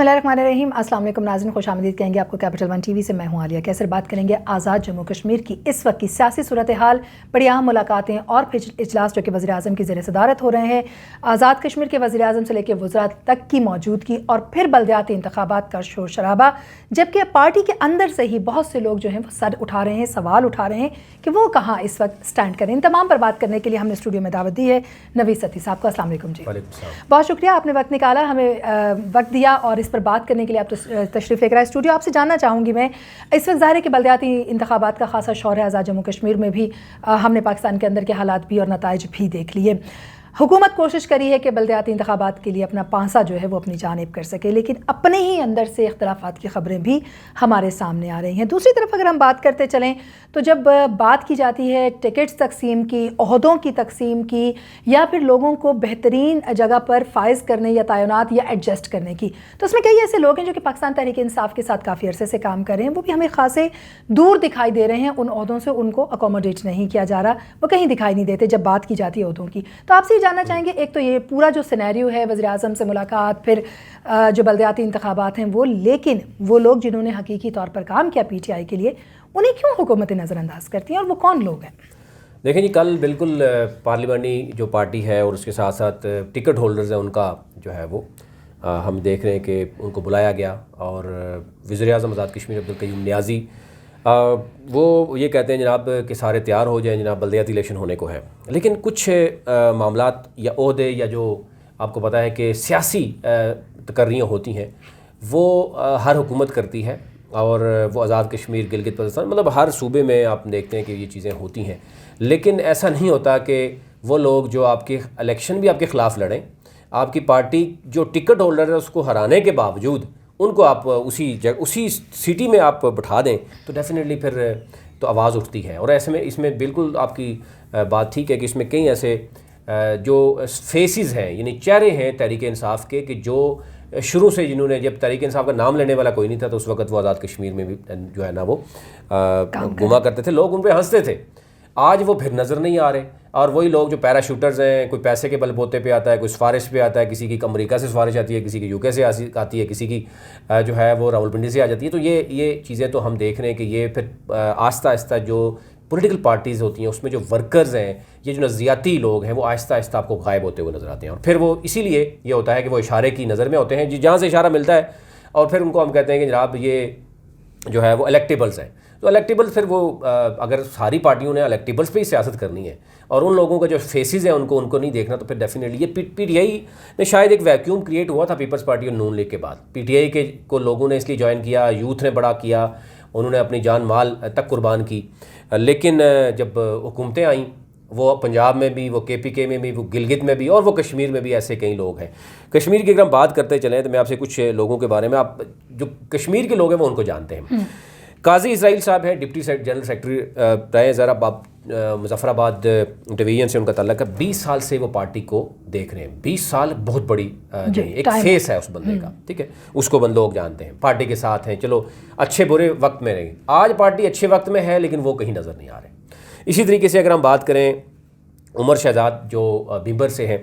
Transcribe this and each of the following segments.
بسم اللہ الرحمن الرحیم. السلام علیکم ناظرین, خوش آمدید کہیں گے آپ کو کیپٹل ون ٹی وی سے. میں ہوں عالیہ کیسر. بات کریں گے آزاد جموں کشمیر کی اس وقت کی سیاسی صورتحال, بڑی اہم ملاقاتیں اور پھر اجلاس جو کہ وزیر اعظم کی زیر صدارت ہو رہے ہیں. آزاد کشمیر کے وزیر اعظم سے لے کے وزراء تک کی موجودگی اور پھر بلدیاتی انتخابات کا شور شرابہ, جبکہ پارٹی کے اندر سے ہی بہت سے لوگ جو ہیں وہ سر اٹھا رہے ہیں, سوال اٹھا رہے ہیں کہ وہ کہاں اس وقت سٹینڈ کریں. ان تمام پر بات کرنے کے لیے ہم نے اسٹوڈیو میں دعوت دی ہے نوید ستی صاحب کو. السلام علیکم جی. بہت شکریہ, آپ نے وقت نکالا, ہمیں وقت دیا اور اس پر بات کرنے کے لیے آپ تشریف لے کر آئے اسٹوڈیو. آپ سے جاننا چاہوں گی میں, اس وقت ظاہر ہے کہ بلدیاتی انتخابات کا خاصا شور ہے آزاد جموں کشمیر میں بھی. ہم نے پاکستان کے اندر کے حالات بھی اور نتائج بھی دیکھ لیے. حکومت کوشش کری ہے کہ بلدیاتی انتخابات کے لیے اپنا پانسا جو ہے وہ اپنی جانب کر سکے, لیکن اپنے ہی اندر سے اختلافات کی خبریں بھی ہمارے سامنے آ رہی ہیں. دوسری طرف اگر ہم بات کرتے چلیں تو جب بات کی جاتی ہے ٹکٹس تقسیم کی, عہدوں کی تقسیم کی, یا پھر لوگوں کو بہترین جگہ پر فائز کرنے یا تعینات یا ایڈجسٹ کرنے کی, تو اس میں کئی ایسے لوگ ہیں جو کہ پاکستان تحریک انصاف کے ساتھ کافی عرصے سے کام کر رہے ہیں. وہ بھی ہمیں خاصے دور دکھائی دے رہے ہیں ان عہدوں سے, ان کو اکوموڈیٹ نہیں کیا جا رہا, وہ کہیں دکھائی نہیں دیتے جب بات کی جاتی ہے عہدوں کی. تو آپ سے جاننا چاہیں گے, ایک تو یہ پورا جو سینیریو ہے وزیر اعظم سے ملاقات, پھر جو بلدیاتی انتخابات ہیں وہ, لیکن وہ لوگ جنہوں نے حقیقی طور پر کام کیا پی ٹی آئی کے لیے, انہیں کیوں حکومتیں نظر انداز کرتی ہیں, اور وہ کون لوگ ہیں؟ دیکھیں جی, کل بالکل پارلیمانی جو پارٹی ہے اور اس کے ساتھ ساتھ ٹکٹ ہولڈرز ہیں, ان کا جو ہے وہ ہم دیکھ رہے ہیں کہ ان کو بلایا گیا, اور وزیر اعظم آزاد کشمیر القیوم نیازی وہ یہ کہتے ہیں جناب کہ سارے تیار ہو جائیں جناب, بلدیاتی الیکشن ہونے کو ہے. لیکن کچھ معاملات یا عہدے یا جو آپ کو پتہ ہے کہ سیاسی تقرریاں ہوتی ہیں وہ ہر حکومت کرتی ہے, اور وہ آزاد کشمیر, گلگت بلتستان, مطلب ہر صوبے میں آپ دیکھتے ہیں کہ یہ چیزیں ہوتی ہیں. لیکن ایسا نہیں ہوتا کہ وہ لوگ جو آپ کے الیکشن بھی آپ کے خلاف لڑیں, آپ کی پارٹی جو ٹکٹ ہولڈر ہے اس کو ہرانے کے باوجود ان کو آپ اسی سٹی میں آپ بٹھا دیں تو ڈیفینیٹلی پھر تو آواز اٹھتی ہے. اور ایسے میں اس میں بالکل آپ کی بات ٹھیک ہے کہ اس میں کئی ایسے جو فیسز ہیں, یعنی چہرے ہیں تحریک انصاف کے, کہ جو شروع سے جنہوں نے, جب تحریک انصاف کا نام لینے والا کوئی نہیں تھا تو اس وقت وہ آزاد کشمیر میں بھی جو ہے نا وہ گھما کرتے تھے, لوگ ان پہ ہنستے تھے. آج وہ پھر نظر نہیں آ رہے, اور وہی لوگ جو پیراشوٹرز ہیں, کوئی پیسے کے بل بوتے پہ آتا ہے, کوئی سفارش پہ آتا ہے, کسی کی امریکہ سے سفارش آتی ہے, کسی کی یو کے سے آتی ہے, کسی کی جو ہے وہ راولپنڈی سے آ جاتی ہے. تو یہ چیزیں تو ہم دیکھ رہے ہیں کہ یہ پھر آہستہ آہستہ جو پولیٹیکل پارٹیز ہوتی ہیں اس میں جو ورکرز ہیں, یہ جو نظریاتی لوگ ہیں, وہ آہستہ آہستہ آپ کو غائب ہوتے ہوئے نظر آتے ہیں. اور پھر وہ اسی لیے یہ ہوتا ہے کہ وہ اشارے کی نظر میں ہوتے ہیں, جہاں سے اشارہ ملتا ہے, اور پھر ان کو ہم کہتے ہیں کہ جناب یہ جو ہے وہ الیکٹیبلز ہیں. تو الیکٹیبلز پھر وہ اگر ساری پارٹیوں نے الیکٹیبلز پہ ہی سیاست کرنی ہے اور ان لوگوں کا جو فیسز ہیں ان کو نہیں دیکھنا, تو پھر ڈیفینیٹلی یہ پی ٹی آئی نے شاید ایک ویکیوم کریٹ ہوا تھا پیپلز پارٹی اور نون لیگ کے بعد. پی ٹی آئی کے کو لوگوں نے اس لیے جوائن کیا, یوتھ نے بڑا کیا, انہوں نے اپنی جان مال تک قربان کی. لیکن جب حکومتیں آئیں, وہ پنجاب میں بھی, وہ کے پی کے میں بھی, وہ گلگت میں بھی, اور وہ کشمیر میں بھی ایسے کئی لوگ ہیں. کشمیر کی اگر ہم بات کرتے چلیں تو میں آپ سے کچھ لوگوں کے بارے میں, آپ جو کشمیر کے لوگ ہیں وہ ان کو جانتے ہیں. قاضی اسرائیل صاحب ہیں, ڈپٹی جنرل سیکرٹری رہے, ذرا آپ مظفر آباد ڈویژن سے ان کا تعلق ہے. 20 سال سے وہ پارٹی کو دیکھ رہے ہیں. 20 سال بہت بڑی ایک فیس ہے اس بندے کا, ٹھیک ہے, اس کو لوگ جانتے ہیں, پارٹی کے ساتھ ہیں. چلو اچھے برے وقت میں رہے, آج پارٹی اچھے وقت میں ہے لیکن وہ کہیں نظر نہیں آ رہے. اسی طریقے سے اگر ہم بات کریں عمر شہزاد جو بھیمبر سے ہیں,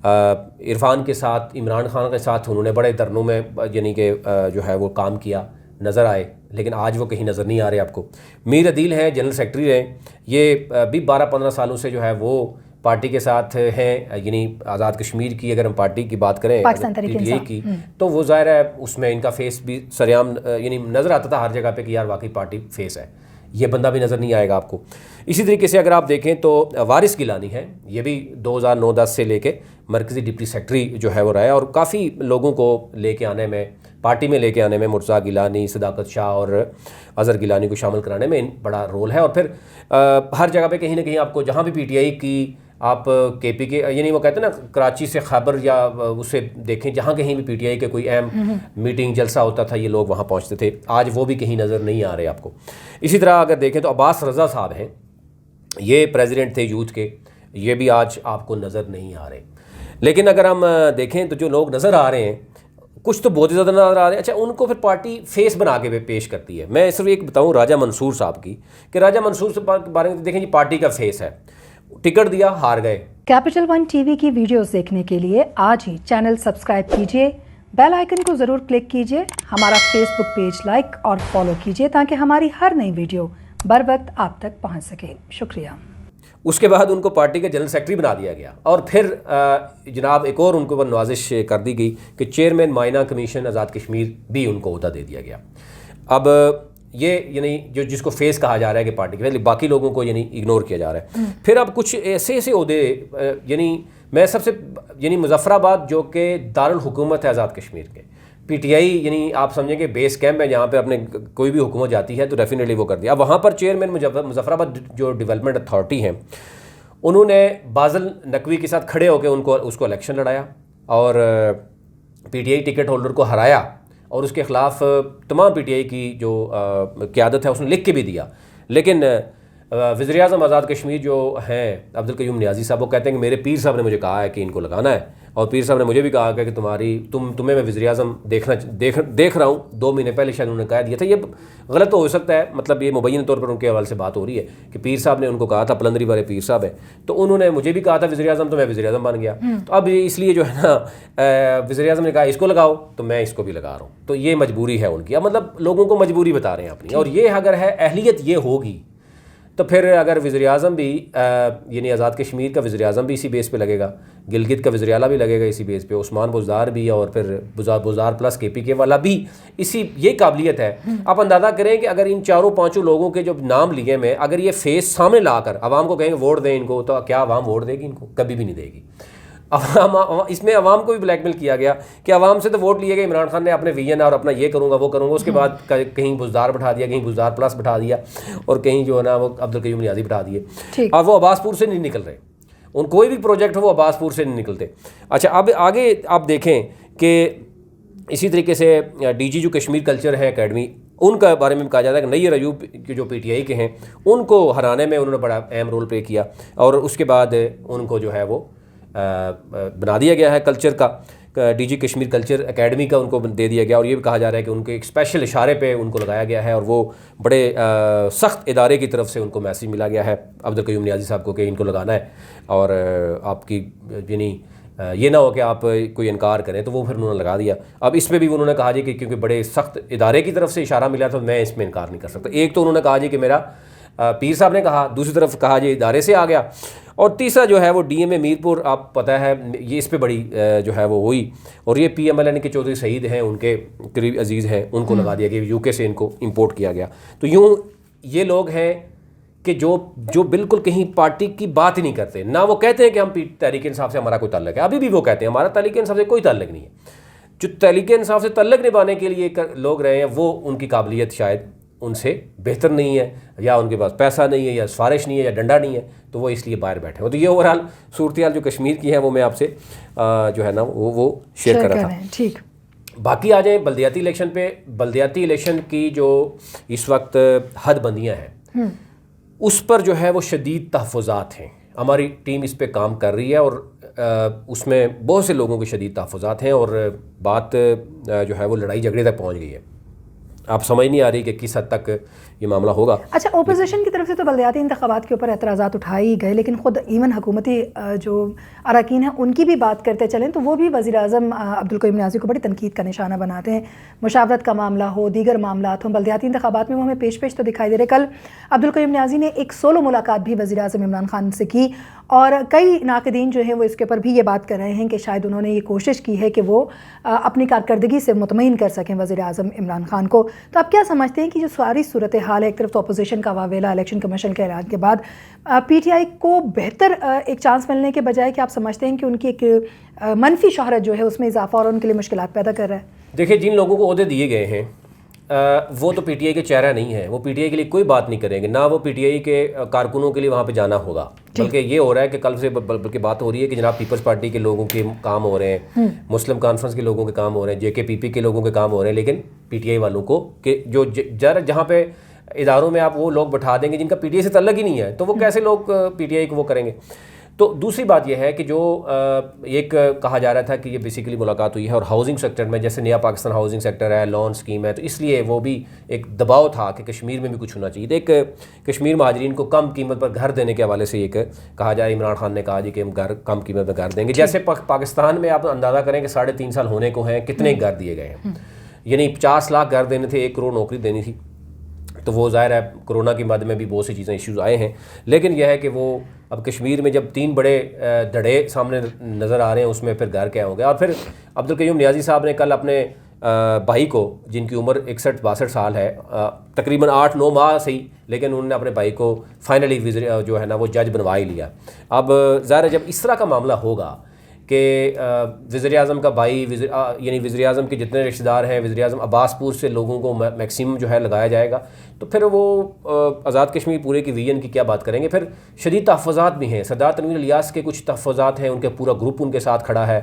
عرفان کے ساتھ, عمران خان کے ساتھ انہوں نے بڑے دھرنوں میں یعنی کہ جو ہے وہ کام کیا, نظر آئے, لیکن آج وہ کہیں نظر نہیں آ رہے آپ کو. میر عدیل ہیں, جنرل سیکرٹری رہے, یہ بھی 12-15 سالوں سے جو ہے وہ پارٹی کے ساتھ ہیں. یعنی آزاد کشمیر کی اگر ہم پارٹی کی بات کریں پی ٹی آئی کی, تو وہ ظاہر ہے اس میں ان کا فیس بھی سریعام یعنی نظر آتا تھا ہر جگہ پہ کہ یار واقعی پارٹی فیس ہے. یہ بندہ بھی نظر نہیں آئے گا آپ کو. اسی طریقے سے اگر آپ دیکھیں تو وارث گیلانی ہے, یہ بھی 2009-10 سے لے کے مرکزی ڈپٹی سیکرٹری جو ہے وہ رہا ہے, اور کافی لوگوں کو لے کے آنے میں, پارٹی میں لے کے آنے میں, مرزا گیلانی, صداقت شاہ اور اظہر گیلانی کو شامل کرانے میں بڑا رول ہے. اور پھر ہر جگہ پہ کہیں نہ کہیں آپ کو, جہاں بھی پی ٹی آئی کی آپ کے پی کے یعنی وہ کہتے ہیں نا کراچی سے خیبر یا اسے دیکھیں, جہاں کہیں بھی پی ٹی آئی کے کوئی اہم میٹنگ جلسہ ہوتا تھا یہ لوگ وہاں پہنچتے تھے. آج وہ بھی کہیں نظر نہیں آ رہے آپ کو. اسی طرح اگر دیکھیں تو عباس رضا صاحب ہیں, یہ پریزیڈنٹ تھے یوتھ کے, یہ بھی آج آپ کو نظر نہیں آ رہے. لیکن اگر ہم دیکھیں تو جو لوگ نظر آ رہے ہیں کچھ تو بہت زیادہ نظر آ رہے ہیں. اچھا, ان کو پھر پارٹی فیس بنا کے پیش کرتی ہے. میں صرف ایک بتاؤں راجہ منصور صاحب کی, کہ راجہ منصور کے بارے میں دیکھیں جی, پارٹی کا فیس ہے, ٹکٹ دیا, ہار گئے. کیپٹل ون ٹی وی کی ویڈیوز دیکھنے کے لیے آج ہی چینل سبسکرائب کیجیے, بیل آئیکن کو ضرور کلک کیجئے, ہمارا فیس بک پیج لائک اور فالو کیجئے تاکہ ہماری ہر نئی ویڈیو بر وقت آپ تک پہنچ سکے. شکریہ. اس کے بعد ان کو پارٹی کا جنرل سیکرٹری بنا دیا گیا, اور پھر جناب ایک اور ان کو نوازش کر دی گئی کہ چیئرمین مائنہ کمیشن آزاد کشمیر بھی ان کو عہدہ دے دیا گیا. اب یہ یعنی جس کو فیس کہا جا رہا ہے کہ پارٹی کے باقی لوگوں کو یعنی اگنور کیا جا رہا ہے. پھر اب کچھ ایسے عہدے یعنی میں سب سے یعنی مظفر آباد جو کہ دارالحکومت ہے آزاد کشمیر کے, پی ٹی آئی یعنی آپ سمجھیں کہ بیس کیمپ ہے جہاں پہ اپنے کوئی بھی حکومت جاتی ہے تو ڈیفینیٹلی وہ کر دیا. اب وہاں پر چیئرمین مظفر آباد جو ڈیولپمنٹ اتھارٹی ہیں انہوں نے بازل نقوی کے ساتھ کھڑے ہو کے اس کو الیکشن لڑایا اور P T I ticket holder کو ہرایا, اور اس کے خلاف تمام پی ٹی آئی کی جو قیادت ہے اس نے لکھ کے بھی دیا. لیکن وزیر اعظم آزاد کشمیر جو ہیں القیوم نیازی صاحب, وہ کہتے ہیں کہ میرے پیر صاحب نے مجھے کہا ہے کہ ان کو لگانا ہے, اور پیر صاحب نے مجھے بھی کہا کہ تمہیں میں وزیر اعظم دیکھ رہا ہوں. 2 مہینے پہلے شاید انہوں نے کہہ دیا تھا. یہ غلط ہو سکتا ہے, مطلب یہ مبین طور پر ان کے حوالے سے بات ہو رہی ہے کہ پیر صاحب نے ان کو کہا تھا, پلندری والے پیر صاحب ہیں, تو انہوں نے مجھے بھی کہا تھا وزیر اعظم, تو میں وزیر اعظم بن گیا. تو اب اس لیے جو ہے نا وزیر اعظم نے کہا اس کو لگاؤ تو میں اس کو بھی لگا رہا ہوں. تو یہ مجبوری ہے ان کی. اب مطلب لوگوں کو مجبوری بتا رہے ہیں اپنی, اور یہ اگر ہے اہلیت یہ ہوگی تو پھر اگر وزیر اعظم بھی یعنی آزاد کشمیر کا وزیر اعظم بھی اسی بیس پہ لگے گا, گلگت کا وزیر اعلیٰ بھی لگے گا اسی بیس پہ, عثمان بزدار بھی, اور پھر بزدار پلس کے پی کے والا بھی اسی یہ قابلیت ہے. آپ اندازہ کریں کہ اگر ان 4-5 لوگوں کے جو نام لیے میں اگر یہ فیس سامنے لا کر عوام کو کہیں گے ووٹ دیں ان کو, تو کیا عوام ووٹ دے گی ان کو؟ کبھی بھی نہیں دے گی. اس میں عوام کو بھی بلیک میل کیا گیا کہ عوام سے تو ووٹ لیے گئے, عمران خان نے اپنے ویژن اور اپنا یہ کروں گا وہ کروں گا, اس کے بعد کہیں بزدار بٹھا دیا, کہیں بزدار پلس بٹھا دیا, اور کہیں جو ہے نا وہ القیوم نیازی بٹھا دیے. اور وہ عباس پور سے نہیں نکل رہے, ان کوئی بھی پروجیکٹ ہو وہ عباس پور سے نہیں نکلتے. اچھا اب آگے آپ دیکھیں کہ اسی طریقے سے ڈی جی جو کشمیر کلچر ہے اکیڈمی, ان کا بارے میں کہا جاتا ہے کہ نیر ایوب جو پی ٹی آئی کے ہیں ان کو ہرانے میں انہوں نے بڑا اہم رول پلے کیا, اور اس کے بعد ان کو جو ہے وہ بنا دیا گیا ہے کلچر کا, D G Kashmir culture academy کا ان کو دے دیا گیا. اور یہ بھی کہا جا رہا ہے کہ ان کے ایک اسپیشل اشارے پہ ان کو لگایا گیا ہے, اور وہ بڑے سخت ادارے کی طرف سے ان کو میسیج ملا گیا ہے القیوم نیازی صاحب کو کہ ان کو لگانا ہے, اور آپ کی یعنی یہ نہ ہو کہ آپ کوئی انکار کریں, تو وہ پھر انہوں نے لگا دیا. اب اس پہ بھی انہوں نے کہا جی کہ کیونکہ بڑے سخت ادارے کی طرف سے اشارہ ملا تو میں اس میں انکار نہیں کر سکتا. ایک تو انہوں نے کہا جی کہ میرا پیر صاحب نے کہا, دوسری طرف کہا جی ادارے سے آ گیا, اور تیسرا جو ہے وہ ڈی ایم اے میرپور, آپ پتہ ہے یہ اس پہ بڑی جو ہے وہ ہوئی, اور یہ پی ایم ایل این کے چودھری سعید ہیں ان کے قریب عزیز ہیں, ان کو لگا دیا گیا, یو کے سے ان کو امپورٹ کیا گیا. تو یوں یہ لوگ ہیں کہ جو بالکل کہیں پارٹی کی بات ہی نہیں کرتے, نہ وہ کہتے ہیں کہ ہم تحریک انصاف سے ہمارا کوئی تعلق ہے, ابھی بھی وہ کہتے ہیں ہمارا تحریک انصاف سے کوئی تعلق نہیں ہے. جو تحریک انصاف سے تعلق نبھانے کے لیے لوگ رہے ہیں وہ ان کی قابلیت شاید ان سے بہتر نہیں ہے, یا ان کے پاس پیسہ نہیں ہے, یا سفارش نہیں ہے, یا ڈنڈا نہیں ہے, تو وہ اس لیے باہر بیٹھے ہیں. تو یہ اوورال صورتحال جو کشمیر کی ہے وہ میں آپ سے جو ہے نا وہ شیئر کر رہا تھا. ٹھیک, باقی آ جائیں بلدیاتی الیکشن پہ. بلدیاتی الیکشن کی جو اس وقت حد بندیاں ہیں اس پر جو ہے وہ شدید تحفظات ہیں. ہماری ٹیم اس پہ کام کر رہی ہے, اور اس میں بہت سے لوگوں کے شدید تحفظات ہیں, اور بات جو ہے وہ لڑائی جھگڑے تک پہنچ گئی ہے. آپ سمجھ نہیں آ رہی کہ کس حد تک یہ معاملہ ہوگا. اچھا, اپوزیشن کی طرف سے تو بلدیاتی انتخابات کے اوپر اعتراضات اٹھائے ہی گئے, لیکن خود ایون حکومتی جو اراکین ہیں ان کی بھی بات کرتے چلیں تو وہ بھی وزیر اعظم القیوم نیازی کو بڑی تنقید کا نشانہ بناتے ہیں. مشاورت کا معاملہ ہو, دیگر معاملات ہوں, بلدیاتی انتخابات میں وہ ہمیں پیش تو دکھائی دے رہے. کل القیوم نیازی نے ایک سولو ملاقات بھی وزیر اعظم عمران خان سے کی, اور کئی ناقدین جو ہیں وہ اس کے اوپر بھی یہ بات کر رہے ہیں کہ شاید انہوں نے یہ کوشش کی ہے کہ وہ اپنی کارکردگی سے مطمئن کر سکیں وزیر اعظم عمران خان کو. تو آپ کیا سمجھتے ہیں کہ جو ساری صورتحال ہے, ایک طرف تو اپوزیشن کا واویلا الیکشن کمیشن کے اعلان کے بعد, پی ٹی آئی کو بہتر ایک چانس ملنے کے بجائے کہ آپ سمجھتے ہیں کہ ان کی ایک منفی شہرت جو ہے اس میں اضافہ اور ان کے لیے مشکلات پیدا کر رہا ہے؟ دیکھیں, جن لوگوں کو عہدے دیے گئے ہیں وہ تو پی ٹی آئی کے چہرہ نہیں ہیں, وہ پی ٹی آئی کے لیے کوئی بات نہیں کریں گے, نہ وہ پی ٹی آئی کے کارکنوں کے لیے وہاں پہ جانا ہوگا. بلکہ یہ ہو رہا ہے کہ کل سے بلکہ بات ہو رہی ہے کہ جناب پیپلز پارٹی کے لوگوں کے کام ہو رہے ہیں, مسلم کانفرنس کے لوگوں کے کام ہو رہے ہیں, جے کے پی پی کے لوگوں کے کام ہو رہے ہیں, لیکن پی ٹی آئی والوں کو کہ جو جہاں پہ اداروں میں آپ وہ لوگ بٹھا دیں گے جن کا پی ٹی آئی سے تعلق ہی نہیں ہے, تو وہ کیسے لوگ پی ٹی آئی کو وہ کریں گے. تو دوسری بات یہ ہے کہ جو ایک کہا جا رہا تھا کہ یہ بیسیکلی ملاقات ہوئی ہے اور ہاؤسنگ سیکٹر میں، جیسے نیا پاکستان ہاؤسنگ سیکٹر ہے، لون اسکیم ہے، تو اس لیے وہ بھی ایک دباؤ تھا کہ کشمیر میں بھی کچھ ہونا چاہیے. ایک کشمیر مہاجرین کو کم قیمت پر گھر دینے کے حوالے سے ایک کہا جائے، عمران خان نے کہا جی کہ ہم گھر کم قیمت پر گھر دیں گے. جیسے پاکستان میں آپ اندازہ کریں کہ 3.5 سال ہونے کو ہیں، کتنے گھر دیے گئے ہیں. یعنی 50 لاکھ گھر دینے تھے، 1 کروڑ نوکری دینی تھی. تو وہ ظاہر ہے کرونا کی مد میں بھی بہت سی چیزیں ایشوز آئے ہیں، لیکن یہ ہے کہ وہ اب کشمیر میں جب 3 بڑے دھڑے سامنے نظر آ رہے ہیں، اس میں پھر گھر کیا ہوں گے. اور پھر القیوم نیازی صاحب نے کل اپنے بھائی کو، جن کی عمر 61-62 سال ہے، تقریباً 8-9 ماہ سے ہی، لیکن انہوں نے اپنے بھائی کو فائنلی جو ہے نا وہ جج بنوا ہی لیا. اب ظاہر ہے جب اس طرح کا معاملہ ہوگا کہ وزیر اعظم کا بھائی یعنی وزیر اعظم کے جتنے رشتہ دار ہیں، وزیر اعظم عباس پور سے لوگوں کو میکسیمم جو ہے لگایا جائے گا، تو پھر وہ آزاد کشمیر پورے کی ویژن کی کیا بات کریں گے. پھر شدید تحفظات بھی ہیں. سردار تنویر الیاس کے کچھ تحفظات ہیں، ان کے پورا گروپ ان کے ساتھ کھڑا ہے.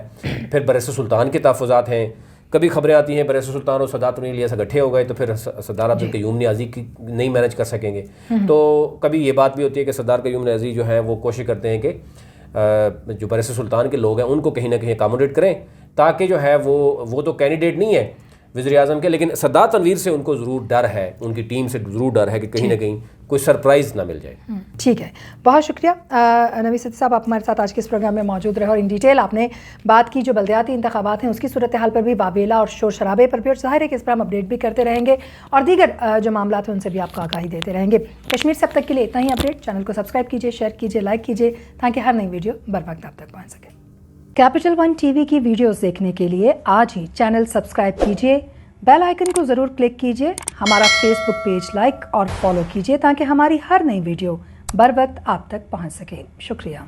پھر برس سلطان کے تحفظات ہیں. کبھی خبریں آتی ہیں برس سلطان اور سردار تنویر الیاس اکٹھے ہو گئے تو پھر سردار القیوم نیازی کی نہیں مینج کر سکیں گے. تو کبھی یہ بات بھی ہوتی ہے کہ سردار القیوم نیازی جو ہیں وہ کوشش کرتے ہیں کہ جو برس سلطان کے لوگ ہیں ان کو کہیں نہ کہیں اکاموڈیٹ کریں، تاکہ جو ہے وہ تو کینڈیڈیٹ نہیں ہے وزیر اعظم کے، لیکن سردار تنویر سے ان کو ضرور ڈر ہے، ان کی ٹیم سے ضرور ڈر ہے کہ کہیں نہ کہیں کوئی سرپرائز نہ مل جائے. ٹھیک ہے، بہت شکریہ نوی صدیقی صاحب، آپ ہمارے ساتھ آج کے اس پروگرام میں موجود رہے اور ان ڈیٹیل آپ نے بات کی جو بلدیاتی انتخابات ہیں اس کی صورتحال پر بھی، واویلا اور شور شرابے پر بھی، اور ظاہر ہے کہ اس پر ہم اپڈیٹ بھی کرتے رہیں گے اور دیگر جو معاملات ہیں ان سے بھی آپ کو آگاہی دیتے رہیں گے. کشمیر سے اب تک کے لیے اتنا ہی اپڈیٹ. چینل کو سبسکرائب کیجیے، شیئر کیجیے، لائک کیجیے تاکہ ہر نئی ویڈیو بر وقت آپ تک پہنچ سکے. کیپٹل ون ٹی وی کی ویڈیوز دیکھنے کے لیے آج ہی چینل سبسکرائب کیجیے، بیل آئیکن کو ضرور کلک کیجیے، ہمارا فیس بک پیج لائک اور فالو کیجیے تاکہ ہماری ہر نئی ویڈیو بر وقت آپ تک پہنچ سکے. شکریہ.